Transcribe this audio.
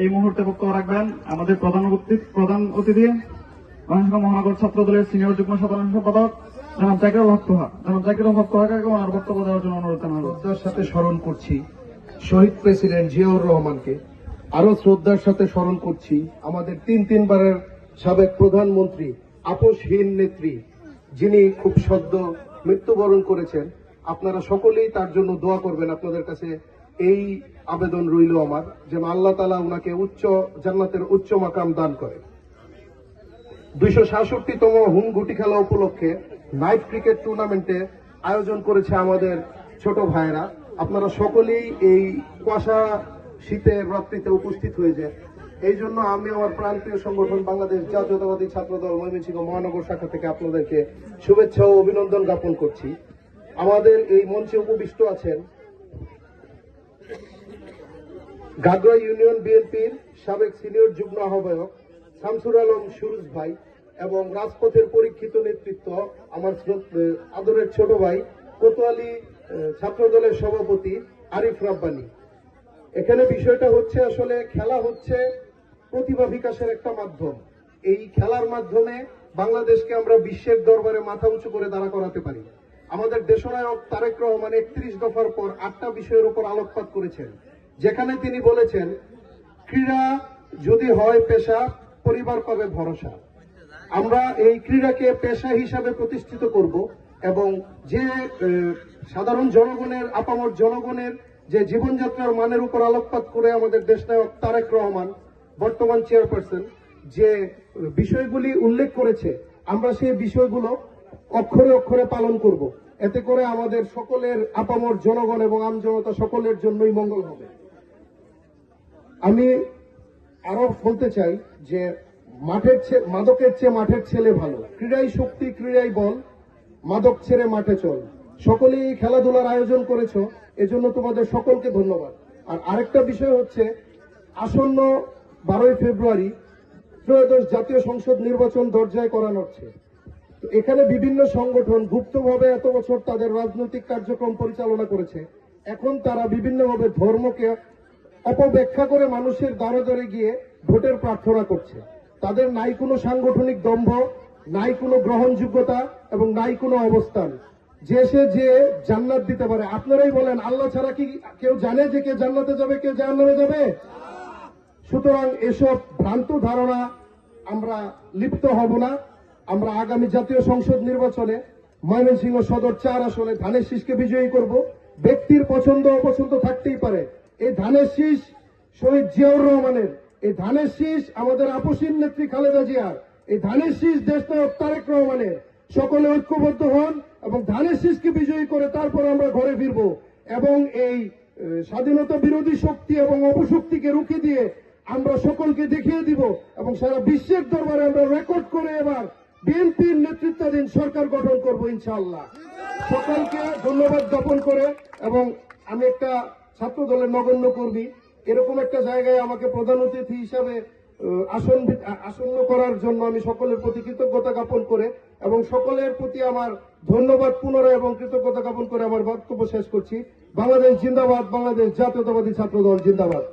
এই মুহূর্তে বক্তব্য রাখবেন আমাদের প্রধান অতিথি মহানগর ছাত্র দলের সিনিয়র যুগ্ম সাধারণ সম্পাদক জনাব জাকিরুল হক তোহা। জনাব জাকিরুল হক তোহাকে ওনার বক্তব্য দেওয়ার জন্য অনুরোধ জানাবো। শ্রদ্ধার সাথে স্মরণ করছি শহীদ প্রেসিডেন্ট জিয়াউর রহমানকে। আরো শ্রদ্ধার সাথে স্মরণ করছি আমাদের তিনবারের সাবেক প্রধানমন্ত্রী, আপোষহীন নেত্রী, যিনি খুব সদ্য মৃত্যুবরণ করেছেন। আপনারা সকলেই তার জন্য দোয়া করবেন। আপনাদের কাছে এই আবেদন রইল আমার, যেন আল্লাহ তাআলা উনাকে জান্নাতের উচ্চ মাকাম দান করে। 266তম হুম গুটি খেলা উপলক্ষে নাইট ক্রিকেট টুর্নামেন্টে আয়োজন করেছে আমাদের ছোট ভাইরা। আপনারা সকলেই এই কুয়াশা শীতের রাত্রিতে উপস্থিত হয়ে যায়। এই জন্য আমি আমার প্রান্তীয় সংগঠন বাংলাদেশ জাতীয়তাবাদী ছাত্রদল ময়মনসিংহ মহানগর শাখা থেকে আপনাদেরকে শুভেচ্ছা ও অভিনন্দন জ্ঞাপন করছি। আমাদের এই মঞ্চে উপবিষ্ট আছেন গাগরা ইউনিয়ন বিএনপির সাবেক সিনিয়র যুগ্ম আহ্বায়ক শামসুর আলম সুরুজ ভাই এবং রাজপথের পরীক্ষিত নেতৃত্ব আমার আদরের ছোট ভাই কোতোয়ালি ছাত্রদলের সভাপতি আরিফ রাব্বানী। এখানে বিষয়টা হচ্ছে, আসলে খেলা হচ্ছে প্রতিভা বিকাশের একটা মাধ্যম। এই খেলার মাধ্যমে বাংলাদেশকে আমরা বিশ্বের দরবারে মাথা উঁচু করে দাঁড়া করাতে পারি। আমাদের দেশনায়ক তারেক রহমান 31 দফার পর 8টা বিষয়ের উপর আলোকপাত করেছেন, যেখানে তিনি বলেছেন ক্রীড়া যদি হয় পেশা, পরিবার পাবে ভরসা। আমরা এই ক্রীড়াকে পেশা হিসাবে প্রতিষ্ঠিত করব এবং যে সাধারণ জনগণের, আপামর জনগণের যে জীবনযাত্রার মানের উপর আলোকপাত করে আমাদের দেশনায়ক তারেক রহমান বর্তমান চেয়ারপারসন যে বিষয়গুলি উল্লেখ করেছে, আমরা সেই বিষয়গুলো অক্ষরে অক্ষরে পালন করব। এতে করে আমাদের সকলের, আপামর জনগণ এবং আমজনতা সকলের জন্যই মঙ্গল হবে। আমি আরো বলতে চাই যে মাদকের চেয়ে মাঠের ছেলে ভালো। ক্রীড়াই শক্তি, ক্রীড়াই বল, মাদক ছেড়ে মাঠে চল। সকলেই এই খেলাধুলার আয়োজন করেছো, এজন্য তোমাদের সকলকে ধন্যবাদ। আর আরেকটা বিষয় হচ্ছে, আসন্ন 12ই ফেব্রুয়ারি ত্রয়োদশ জাতীয় সংসদ নির্বাচন দরজায় করানো হচ্ছে। এখানে বিভিন্ন সংগঠন গুপ্তভাবে এত বছর তাদের রাজনৈতিক কার্যক্রম পরিচালনা করেছে। এখন তারা বিভিন্নভাবে ধর্মকে অপব্যাখ্যা করে মানুষের দ্বারে দ্বারে গিয়ে ভোটের প্রার্থনা করছে। তাদের নাই কোনো সাংগঠনিক দম্ভ, নাই কোনো গ্রহণযোগ্যতা এবং নাই কোনো অবস্থান যে সে যে জান্নাত দিতে পারে। আপনারাই বলেন, আল্লাহ ছাড়া কি কেউ জানে যে কে জান্নাতে যাবে, কে জাহান্নামে যাবে? সুতরাং এসব ভ্রান্ত ধারণা আমরা লিপ্ত হব না। আমরা আগামী জাতীয় সংসদ নির্বাচনে ময়মনসিংহ সদর 4 আসনে ধানের শীষকে বিজয়ী করব। ব্যক্তির পছন্দ অপছন্দ থাকতেই পারে, এই ধানের শীষ শহীদ জিয়াউর রহমানের, এই ধানের শীষ আমাদের আপোষহীন নেত্রী খালেদা জিয়ার, এই ধানের শীষ দেশনায়ক তারেক রহমানের। সকলে ঐক্যবদ্ধ হন এবং ধানের শীষকে বিজয়ী করে তারপর আমরা ঘরে ফিরব এবং এই স্বাধীনতা বিরোধী শক্তি এবং অপশক্তিকে রুখে দিয়ে আমরা সকলকে দেখিয়ে দিব এবং সারা বিশ্বের দরবারে আমরা রেকর্ড করে এবার বিএনপির নেতৃত্বাধীন সরকার গঠন করব ইনশাআল্লাহ। সকলকে ধন্যবাদ জ্ঞাপন করে, এবং আমি একটা ছাত্র দলের নগণ্য কর্মী, এরকম একটা জায়গায় আমাকে প্রধান অতিথি হিসাবে আসন্ন করার জন্য আমি সকলের প্রতি কৃতজ্ঞতা জ্ঞাপন করে এবং সকলের প্রতি আমার ধন্যবাদ পুনরায় এবং কৃতজ্ঞতা জ্ঞাপন করে আমার বক্তব্য শেষ করছি। বাংলাদেশ জিন্দাবাদ, বাংলাদেশ জাতীয়তাবাদী ছাত্র দল জিন্দাবাদ।